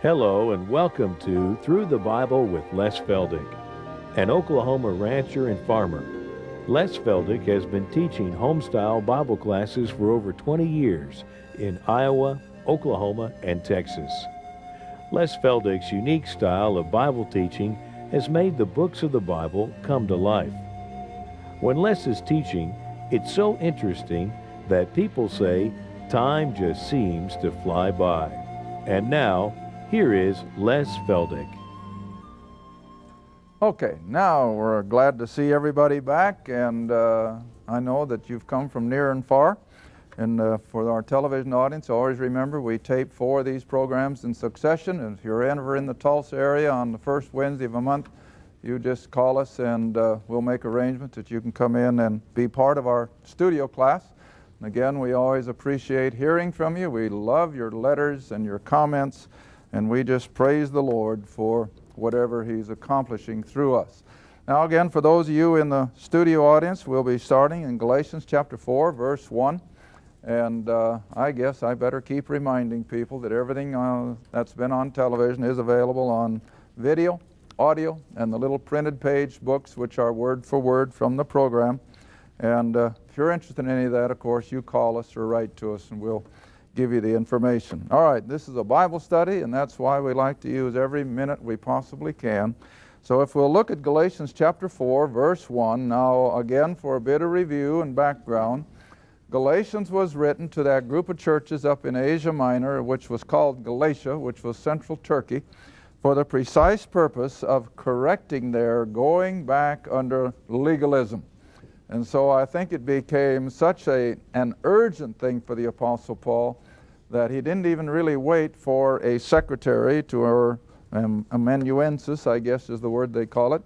Hello and welcome to Through the Bible with Les Feldick, an Oklahoma rancher and farmer. Les Feldick has been teaching homestyle Bible classes for over 20 years in Iowa, Oklahoma, and Texas. Les Feldick's unique style of Bible teaching has made the books of the Bible come to life. When Les is teaching, it's so interesting that people say time just seems to fly by. And now, here is Les Feldick. Okay, now we're glad to see everybody back, and I know that you've come from near and far. And for our television audience, always remember we tape 4 of these programs in succession. And if you're ever in the Tulsa area on the first Wednesday of a month, you just call us and we'll make arrangements that you can come in and be part of our studio class. And again, we always appreciate hearing from you. We love your letters and your comments, and we just praise the Lord for whatever He's accomplishing through us. Now again, for those of you in the studio audience, we'll be starting in Galatians chapter 4, verse 1. And I guess I better keep reminding people that everything that's been on television is available on video, audio, and the little printed page books, which are word for word from the program. And if you're interested in any of that, of course, you call us or write to us and we'll give you the information. All right, this is a Bible study, and that's why we like to use every minute we possibly can. So if we'll look at Galatians chapter 4, verse 1, now again for a bit of review and background, Galatians was written to that group of churches up in Asia Minor, which was called Galatia, which was central Turkey, for the precise purpose of correcting their going back under legalism. And so I think it became such an urgent thing for the Apostle Paul that he didn't even really wait for a secretary or amanuensis, I guess is the word they call it,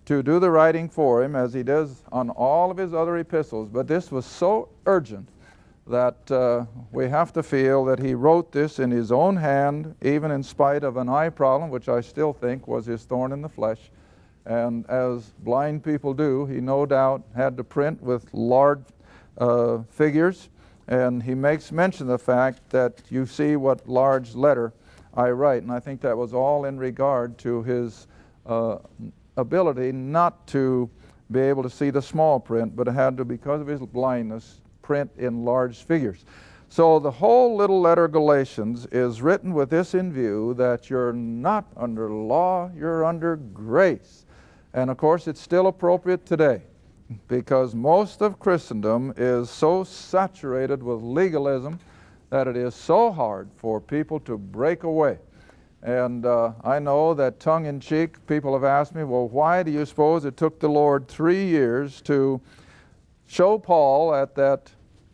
to do the writing for him, as he does on all of his other epistles. But this was so urgent that we have to feel that he wrote this in his own hand, even in spite of an eye problem, which I still think was his thorn in the flesh. And as blind people do, he no doubt had to print with large figures. And he makes mention of the fact that you see what large letter I write. And I think that was all in regard to his ability not to be able to see the small print, but it had to, because of his blindness, print in large figures. So the whole little letter Galatians is written with this in view, that you're not under law, you're under grace. And of course it's still appropriate today, because most of Christendom is so saturated with legalism that it is so hard for people to break away. And I know that tongue-in-cheek, people have asked me, well, why do you suppose it took the Lord 3 years to show Paul at that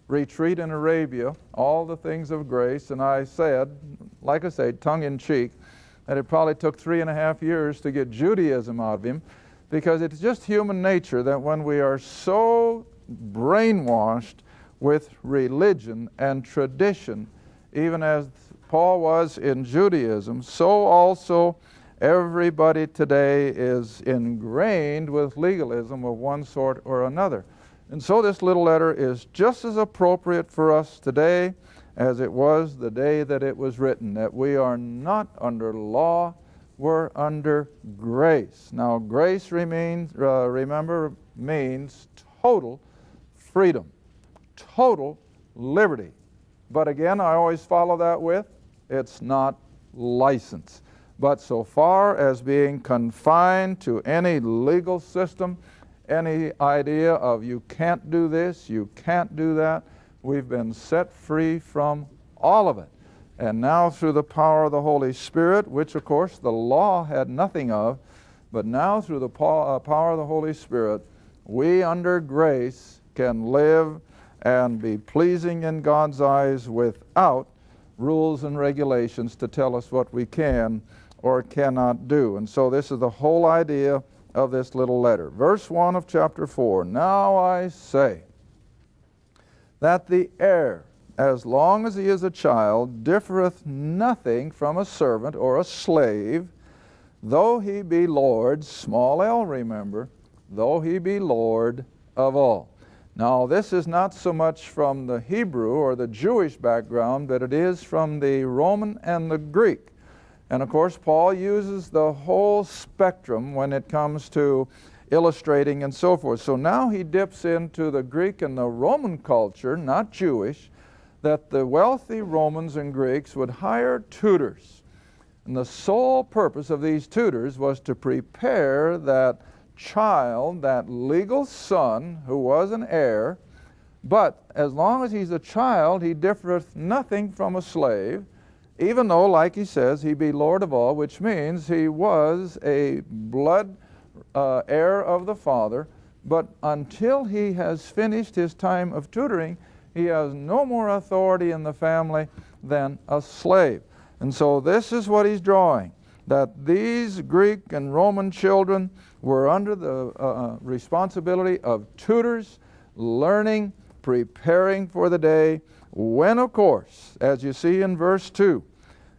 retreat in Arabia all the things of grace? And I said, like I say, tongue-in-cheek, that it probably took 3.5 years to get Judaism out of him, because it's just human nature that when we are so brainwashed with religion and tradition, even as Paul was in Judaism, so also everybody today is ingrained with legalism of one sort or another. And so this little letter is just as appropriate for us today as it was the day that it was written, that we are not under law, we're under grace. Now grace remember, means total freedom, total liberty. But again, I always follow that with, it's not license. But so far as being confined to any legal system, any idea of you can't do this, you can't do that, we've been set free from all of it. And now through the power of the Holy Spirit, which of course the law had nothing of, but now through the power of the Holy Spirit, we under grace can live and be pleasing in God's eyes without rules and regulations to tell us what we can or cannot do. And so this is the whole idea of this little letter. Verse 1 of chapter 4, now I say that the heir, as long as he is a child, differeth nothing from a servant or a slave, though he be Lord, small l remember, though he be Lord of all. Now this is not so much from the Hebrew or the Jewish background, but it is from the Roman and the Greek. And of course, Paul uses the whole spectrum when it comes to illustrating and so forth. So now he dips into the Greek and the Roman culture, not Jewish, that the wealthy Romans and Greeks would hire tutors. And the sole purpose of these tutors was to prepare that child, that legal son who was an heir, but as long as he's a child, he differeth nothing from a slave, even though, like he says, he be Lord of all, which means he was a blood heir of the father, but until he has finished his time of tutoring, he has no more authority in the family than a slave. And so this is what he's drawing, that these Greek and Roman children were under the responsibility of tutors, learning, preparing for the day, when, of course, as you see in verse 2,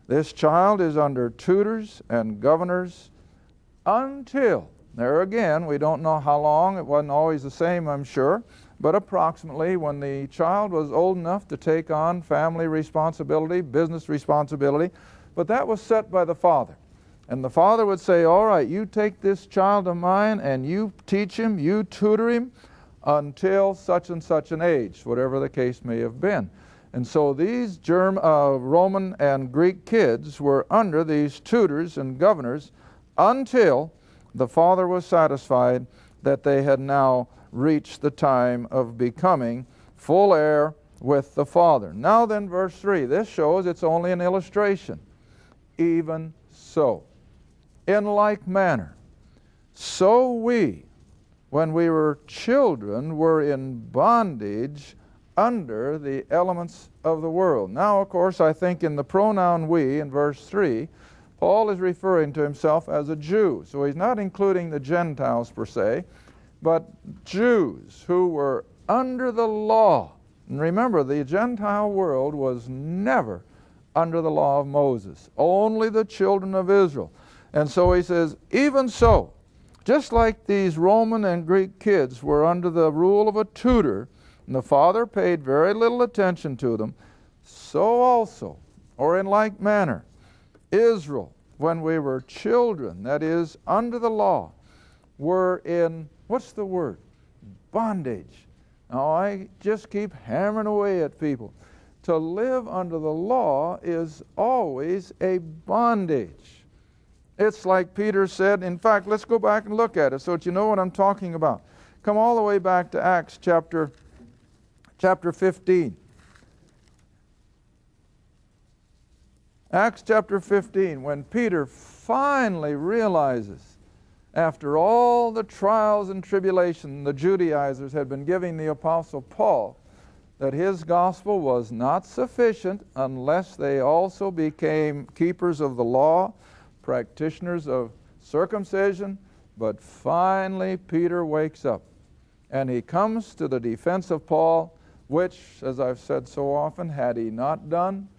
this child is under tutors and governors until, there again, we don't know how long, it wasn't always the same, I'm sure, but approximately when the child was old enough to take on family responsibility, business responsibility, but that was set by the father. And the father would say, all right, you take this child of mine and you teach him, you tutor him until such and such an age, whatever the case may have been. And so these Roman and Greek kids were under these tutors and governors until the father was satisfied that they had now reached the time of becoming full heir with the father. Now then, verse 3, this shows it's only an illustration. Even so, in like manner, so we, when we were children, were in bondage under the elements of the world. Now, of course, I think in the pronoun we, in verse 3, Paul is referring to himself as a Jew. So he's not including the Gentiles per se, but Jews who were under the law. And remember, the Gentile world was never under the law of Moses, only the children of Israel. And so he says, even so, just like these Roman and Greek kids were under the rule of a tutor, and the father paid very little attention to them, so also, or in like manner, Israel, when we were children, that is, under the law, were in, what's the word? Bondage. Now, I just keep hammering away at people. To live under the law is always a bondage. It's like Peter said. In fact, let's go back and look at it so that you know what I'm talking about. Come all the way back to Acts chapter 15. Acts chapter 15, when Peter finally realizes, after all the trials and tribulation the Judaizers had been giving the Apostle Paul, that his gospel was not sufficient unless they also became keepers of the law, practitioners of circumcision. But finally Peter wakes up and he comes to the defense of Paul, which, as I've said so often, had he not done,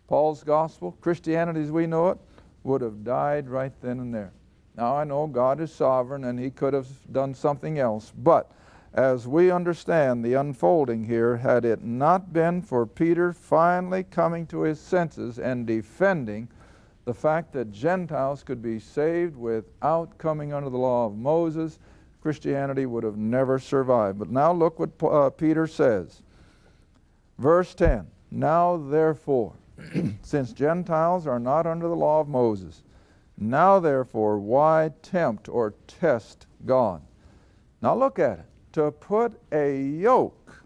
Paul's gospel, Christianity as we know it, would have died right then and there. Now I know God is sovereign and he could have done something else, but as we understand the unfolding here, had it not been for Peter finally coming to his senses and defending the fact that Gentiles could be saved without coming under the law of Moses, Christianity would have never survived. But now look what Peter says. Verse 10, now therefore, since Gentiles are not under the law of Moses, now therefore, why tempt or test God? Now look at it. To put a yoke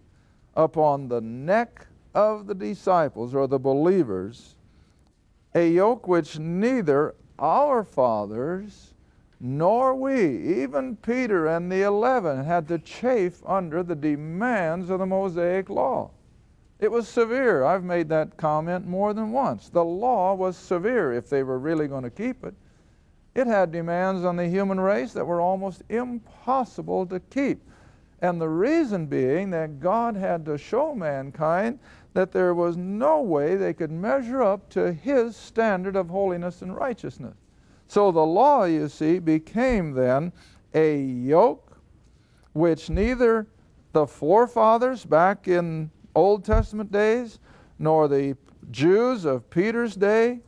upon the neck of the disciples or the believers, a yoke which neither our fathers nor we, even Peter and the 11, had to chafe under the demands of the Mosaic law. It was severe. I've made that comment more than once. The law was severe if they were really going to keep it. It had demands on the human race that were almost impossible to keep. And the reason being that God had to show mankind that there was no way they could measure up to His standard of holiness and righteousness. So the law, you see, became then a yoke which neither the forefathers back in Old Testament days nor the Jews of Peter's day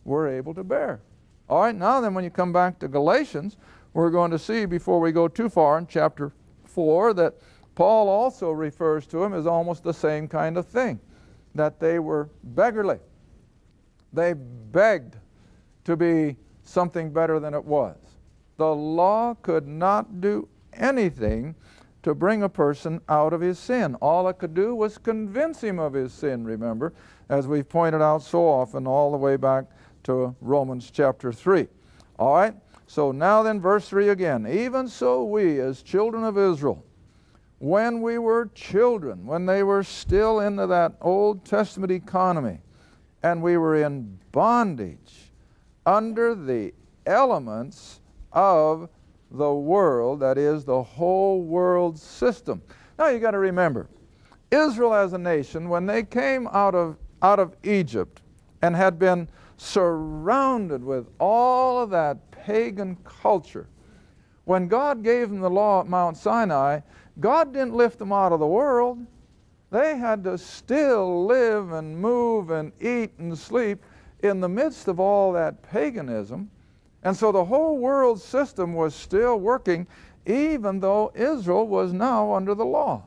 were able to bear. All right, now then when you come back to Galatians, we're going to see before we go too far in chapter 4 that Paul also refers to them as almost the same kind of thing, that they were beggarly. They begged to be something better than it was. The law could not do anything to bring a person out of his sin. All it could do was convince him of his sin, remember, as we've pointed out so often all the way back to Romans chapter 3. All right, so now then verse 3 again. Even so we as children of Israel, when we were children, when they were still into that Old Testament economy, and we were in bondage under the elements of the world, that is the whole world system. Now you got to remember, Israel as a nation, when they came out of Egypt and had been surrounded with all of that pagan culture, when God gave them the law at Mount Sinai, God didn't lift them out of the world. They had to still live and move and eat and sleep in the midst of all that paganism. And so the whole world system was still working even though Israel was now under the law.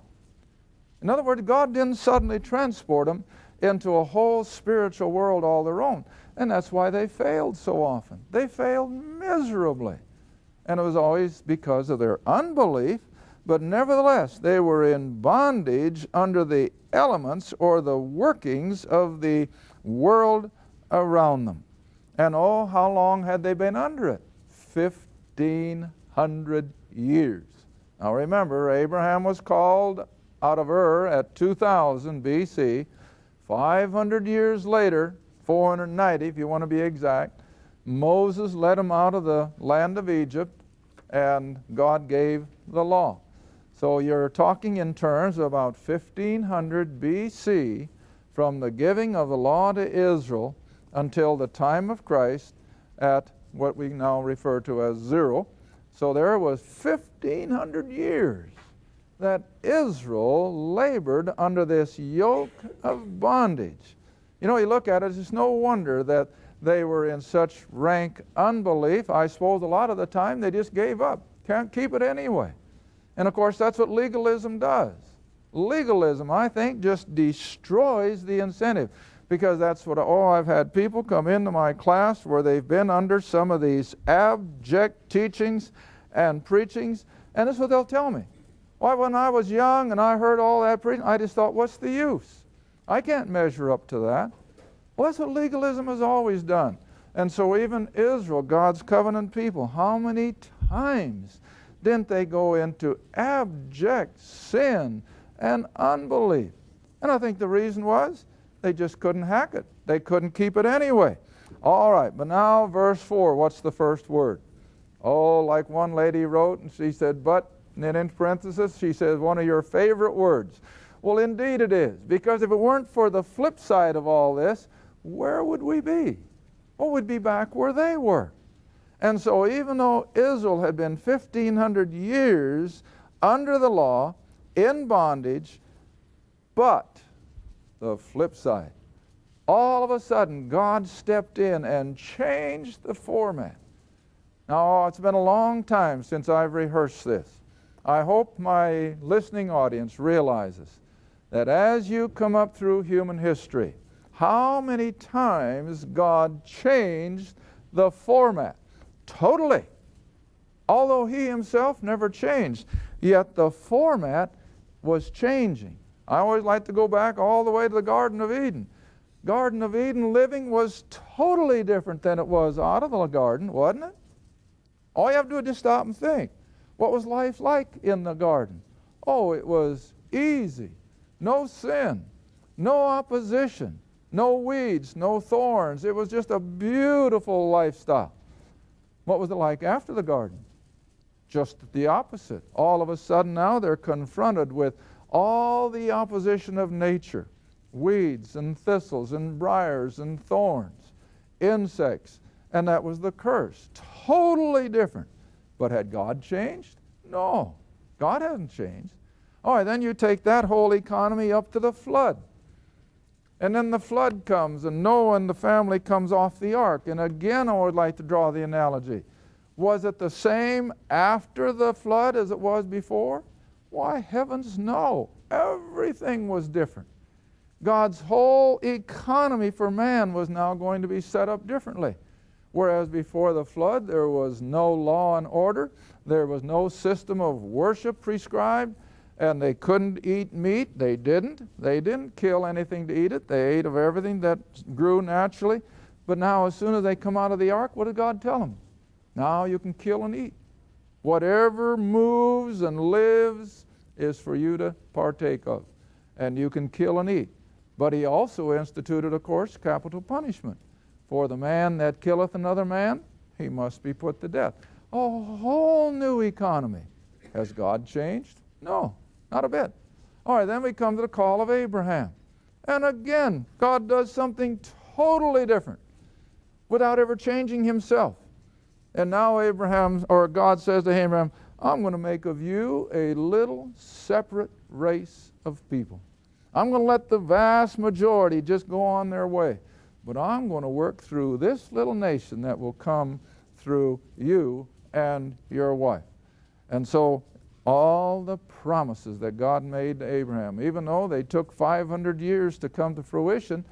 In other words, God didn't suddenly transport them into a whole spiritual world all their own. And that's why they failed so often. They failed miserably. And it was always because of their unbelief, but nevertheless, they were in bondage under the elements or the workings of the world around them. And oh, how long had they been under it? 1,500 years. Now remember, Abraham was called out of Ur at 2000 BC. 500 years later, 490 if you want to be exact, Moses led him out of the land of Egypt, and God gave the law. So you're talking in terms of about 1500 BC from the giving of the law to Israel until the time of Christ at what we now refer to as 0. So there was 1,500 years that Israel labored under this yoke of bondage. You know, you look at it, it's no wonder that they were in such rank unbelief. I suppose a lot of the time they just gave up. Can't keep it anyway. And of course, that's what legalism does. Legalism, I think, just destroys the incentive. Because that's what, I've had people come into my class where they've been under some of these abject teachings and preachings, and this is what they'll tell me. Why, when I was young and I heard all that preaching, I just thought, what's the use? I can't measure up to that. Well, that's what legalism has always done. And so even Israel, God's covenant people, how many times didn't they go into abject sin and unbelief? And I think the reason was they just couldn't hack it. They couldn't keep it anyway. All right, but now verse 4, what's the first word? Oh, like one lady wrote, and she said, but, and then in parenthesis, she says, one of your favorite words. Well, indeed it is, because if it weren't for the flip side of all this, where would we be? Well, we'd be back where they were. And so even though Israel had been 1,500 years under the law, in bondage, but the flip side, all of a sudden God stepped in and changed the format. Now, it's been a long time since I've rehearsed this. I hope my listening audience realizes that as you come up through human history, how many times God changed the format totally. Although he himself never changed, yet the format was changing. I always like to go back all the way to the Garden of Eden. Garden of Eden living was totally different than it was out of the garden, wasn't it? All you have to do is just stop and think. What was life like in the garden? Oh, it was easy. No sin, no opposition, no weeds, no thorns. It was just a beautiful lifestyle. What was it like after the garden? Just the opposite. All of a sudden now they're confronted with all the opposition of nature. Weeds and thistles and briars and thorns, insects, and that was the curse. Totally different. But had God changed? No, God hasn't changed. All right, then you take that whole economy up to the flood. And then the flood comes, and Noah and the family comes off the ark. And again, I would like to draw the analogy. Was it the same after the flood as it was before? Why, heavens, no. Everything was different. God's whole economy for man was now going to be set up differently. Whereas before the flood, there was no law and order. There was no system of worship prescribed. And they couldn't eat meat. They didn't. They didn't kill anything to eat it. They ate of everything that grew naturally. But now as soon as they come out of the ark, what did God tell them? Now you can kill and eat. Whatever moves and lives is for you to partake of. And you can kill and eat. But he also instituted, of course, capital punishment. For the man that killeth another man, he must be put to death. A whole new economy. Has God changed? No. Not a bit. All right, then we come to the call of Abraham. And again, God does something totally different without ever changing himself. And now God says to Abraham, I'm going to make of you a little separate race of people. I'm going to let the vast majority just go on their way. But I'm going to work through this little nation that will come through you and your wife. And so all the promises that God made to Abraham, even though they took 500 years to come to fruition,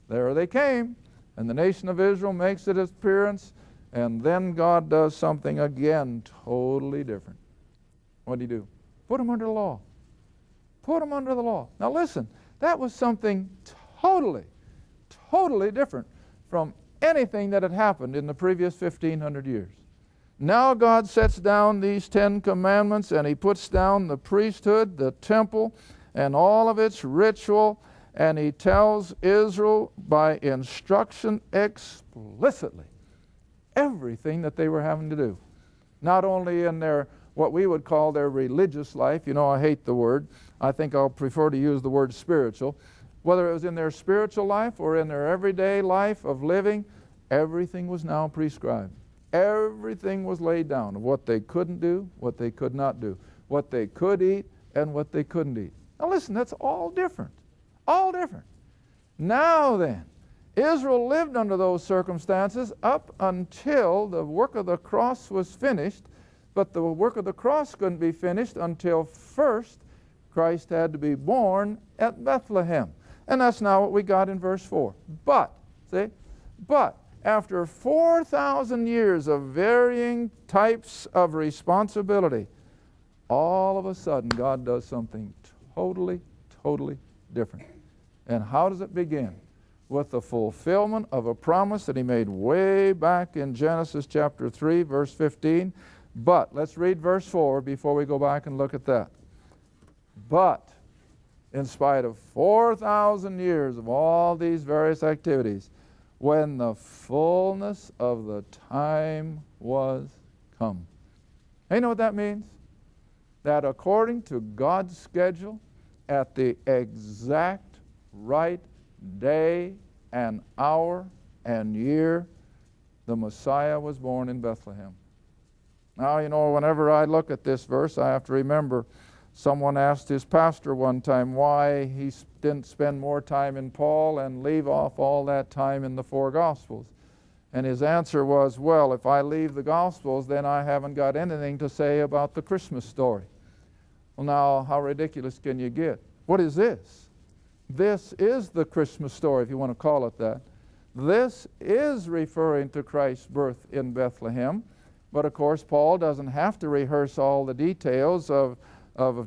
there they came. And the nation of Israel makes its appearance, and then God does something again totally different. What did he do? Put them under the law. Put them under the law. Now listen, that was something totally different from anything that had happened in the previous 1,500 years. Now God sets down these 10 commandments, and he puts down the priesthood, the temple, and all of its ritual, and he tells Israel by instruction explicitly everything that they were having to do. Not only in their, what we would call their religious life. You know, I hate the word. I think I'll prefer to use the word spiritual. Whether it was in their spiritual life or in their everyday life of living, everything was now prescribed. Everything was laid down of what they couldn't do, what they could not do, what they could eat, and what they couldn't eat. Now listen, that's all different. All different. Now then, Israel lived under those circumstances up until the work of the cross was finished, but the work of the cross couldn't be finished until first Christ had to be born at Bethlehem. And that's now what we got in verse 4. But after 4,000 years of varying types of responsibility, all of a sudden God does something totally different. And how does it begin? With the fulfillment of a promise that he made way back in Genesis chapter 3, verse 15. But, let's read verse 4 before we go back and look at that. But, in spite of 4,000 years of all these various activities, when the fullness of the time was come. Hey, you know what that means? That according to God's schedule, at the exact right day and hour and year, the Messiah was born in Bethlehem. Now, you know, whenever I look at this verse, I have to remember someone asked his pastor one time why he didn't spend more time in Paul and leave off all that time in the 4 Gospels. And his answer was, well, if I leave the Gospels, then I haven't got anything to say about the Christmas story. Well, now, how ridiculous can you get? What is this? This is the Christmas story, if you want to call it that. This is referring to Christ's birth in Bethlehem. But, of course, Paul doesn't have to rehearse all the details of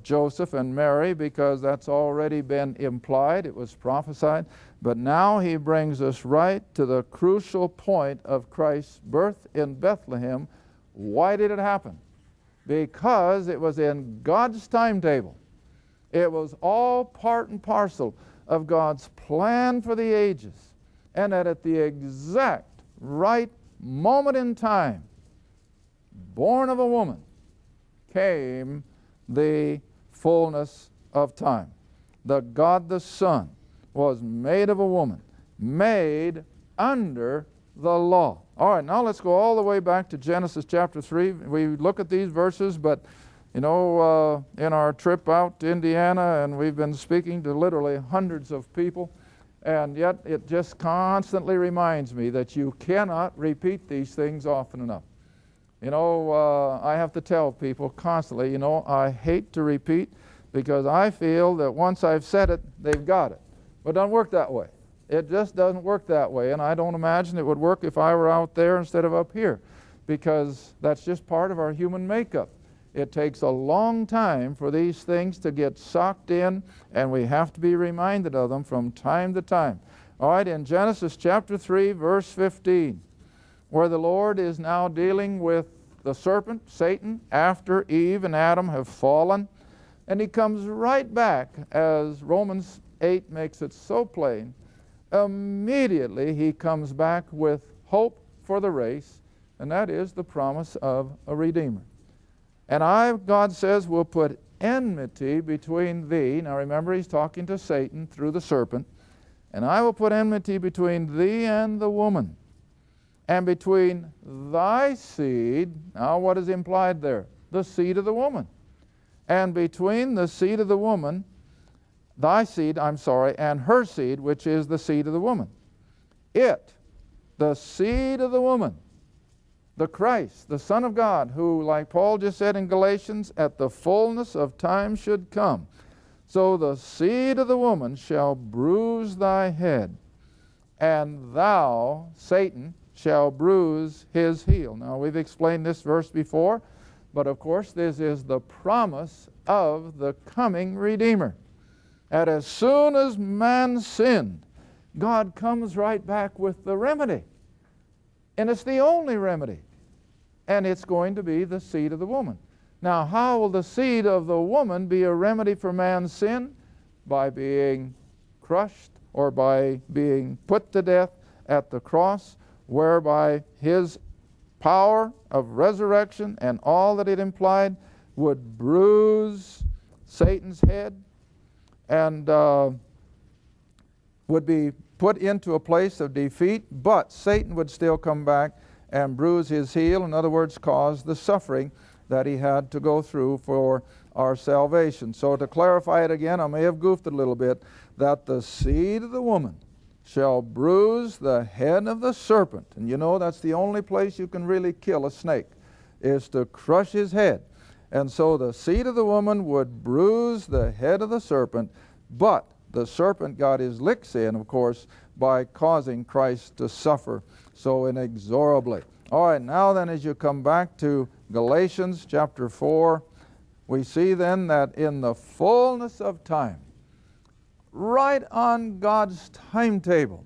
Joseph and Mary, because that's already been implied. It was prophesied. But now he brings us right to the crucial point of Christ's birth in Bethlehem. Why did it happen? Because it was in God's timetable. It was all part and parcel of God's plan for the ages. And that at the exact right moment in time, born of a woman, came the fullness of time. The God the Son was made of a woman, made under the law. All right, now let's go all the way back to Genesis chapter 3. We look at these verses, but you know, in our trip out to Indiana, and we've been speaking to literally hundreds of people, And yet it just constantly reminds me that you cannot repeat these things often enough. You know, I have to tell people constantly, you know, I hate to repeat because I feel that once I've said it, they've got it. But it doesn't work that way. It just doesn't work that way, and I don't imagine it would work if I were out there instead of up here, because that's just part of our human makeup. It takes a long time for these things to get socked in, and we have to be reminded of them from time to time. All right, in Genesis chapter 3, verse 15, where the Lord is now dealing with the serpent, Satan, after Eve and Adam have fallen, and he comes right back, as Romans 8 makes it so plain. Immediately he comes back with hope for the race, and that is the promise of a Redeemer. And God says, will put enmity between thee. Now remember, he's talking to Satan through the serpent. And I will put enmity between thee and the woman, and between thy seed. Now what is implied there? The seed of the woman. And between the seed of the woman, thy seed, and her seed, which is the seed of the woman. It, the seed of the woman, the Christ, the Son of God, who, like Paul just said in Galatians, at the fullness of time should come. So the seed of the woman shall bruise thy head, and thou, Satan, shall bruise his heel. Now we've explained this verse before, but of course this is the promise of the coming Redeemer. And as soon as man sinned, God comes right back with the remedy. And it's the only remedy. And it's going to be the seed of the woman. Now, how will the seed of the woman be a remedy for man's sin? By being crushed or by being put to death at the cross, whereby his power of resurrection and all that it implied would bruise Satan's head, and would be put into a place of defeat, but Satan would still come back and bruise his heel, in other words, cause the suffering that he had to go through for our salvation. So to clarify it again, I may have goofed it a little bit, that the seed of the woman shall bruise the head of the serpent. And you know that's the only place you can really kill a snake, is to crush his head. And so the seed of the woman would bruise the head of the serpent, but the serpent got his licks in, of course, by causing Christ to suffer so inexorably. All right, now then, as you come back to Galatians chapter 4, we see then that in the fullness of time, right on God's timetable.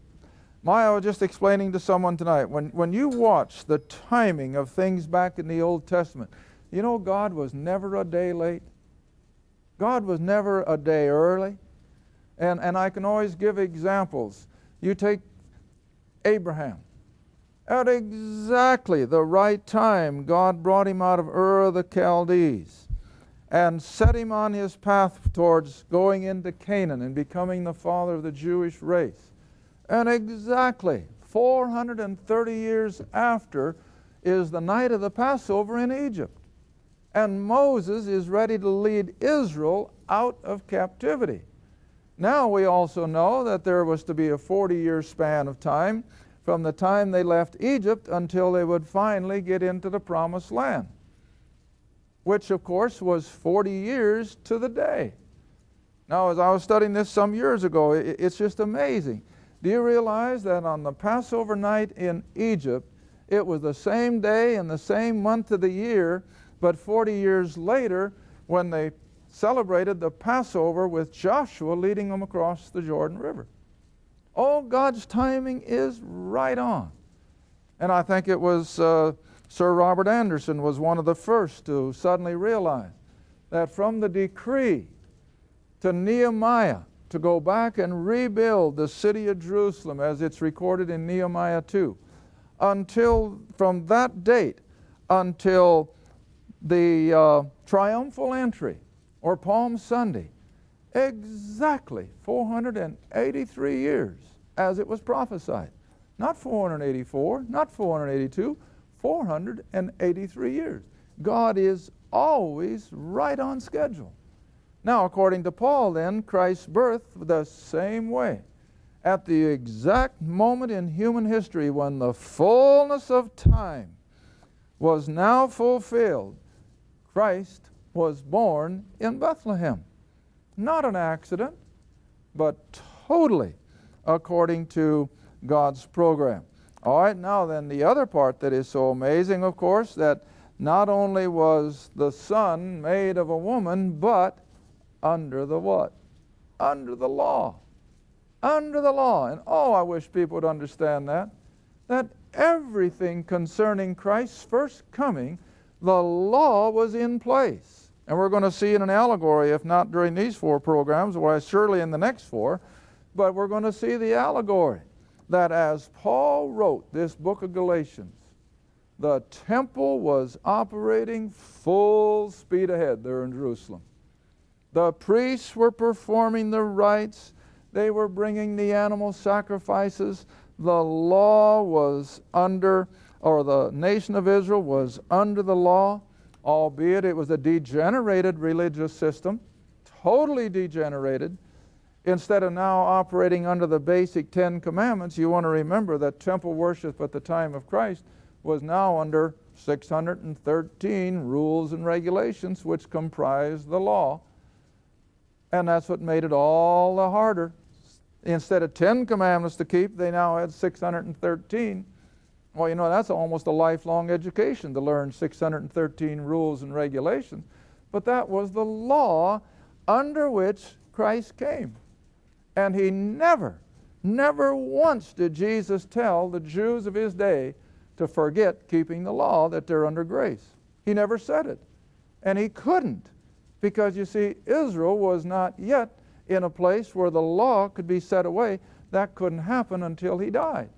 I was just explaining to someone tonight, when you watch the timing of things back in the Old Testament, you know God was never a day late. God was never a day early. And I can always give examples. You take Abraham. At exactly the right time, God brought him out of Ur of the Chaldees and set him on his path towards going into Canaan and becoming the father of the Jewish race. And exactly 430 years after is the night of the Passover in Egypt. And Moses is ready to lead Israel out of captivity. Now we also know that there was to be a 40-year span of time from the time they left Egypt until they would finally get into the Promised Land, which of course was 40 years to the day. Now, as I was studying this some years ago, it's just amazing. Do you realize that on the Passover night in Egypt, it was the same day and the same month of the year, but 40 years later, when they celebrated the Passover with Joshua leading them across the Jordan River. Oh, God's timing is right on. And I think it was Sir Robert Anderson was one of the first to suddenly realize that from the decree to Nehemiah to go back and rebuild the city of Jerusalem as it's recorded in Nehemiah 2, until from that date until the triumphal entry or Palm Sunday, exactly 483 years as it was prophesied. Not 484, not 482, 483 years. God is always right on schedule. Now, according to Paul then, Christ's birth the same way. at the exact moment in human history when the fullness of time was now fulfilled, Christ was born in Bethlehem. Not an accident, but totally according to God's program. All right, now then, the other part that is so amazing, of course, that not only was the Son made of a woman, but under the what? Under the law. Under the law. And oh, I wish people would understand that everything concerning Christ's first coming, the law was in place. And we're going to see in an allegory, if not during these 4 programs, or surely in the next 4, but we're going to see the allegory that as Paul wrote this book of Galatians, the temple was operating full speed ahead there in Jerusalem. The priests were performing the rites. They were bringing the animal sacrifices. The law was under, or the nation of Israel was under the law, albeit it was a degenerated religious system, totally degenerated. Instead of now operating under the basic 10 commandments, you want to remember that temple worship at the time of Christ was now under 613 rules and regulations which comprised the law. And that's what made it all the harder. Instead of 10 commandments to keep, they now had 613. Well, you know, that's almost a lifelong education to learn 613 rules and regulations. But that was the law under which Christ came. And he never once did Jesus tell the Jews of his day to forget keeping the law, that they're under grace. He never said it. And he couldn't, because you see, Israel was not yet in a place where the law could be set away. That couldn't happen until he died.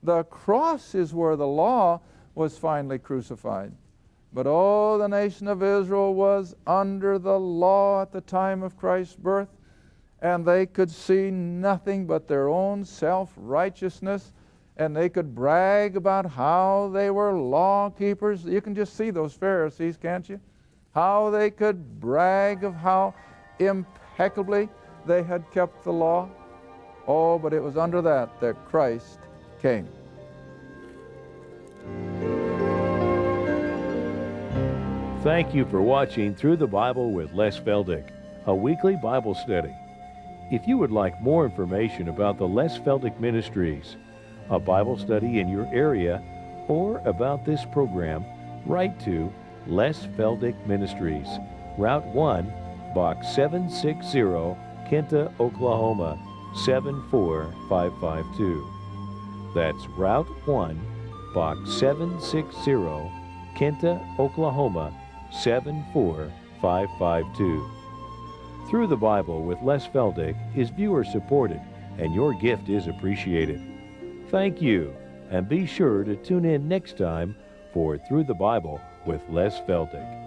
The cross is where the law was finally crucified. But oh, the nation of Israel was under the law at the time of Christ's birth, and they could see nothing but their own self-righteousness, and they could brag about how they were law keepers. You can just see those Pharisees, can't you? How they could brag of how impeccably they had kept the law. Oh, but it was under that Christ came. Thank you for watching Through the Bible with Les Feldick, a weekly Bible study. If you would like more information about the Les Feldick Ministries, a Bible study in your area, or about this program, write to Les Feldick Ministries, Route 1, Box 760, Kinta, Oklahoma, 74552. That's Route 1, Box 760, Kinta, Oklahoma, 74552. Through the Bible with Les Feldick is viewer supported, and your gift is appreciated. Thank you, and be sure to tune in next time for Through the Bible with Les Feldick.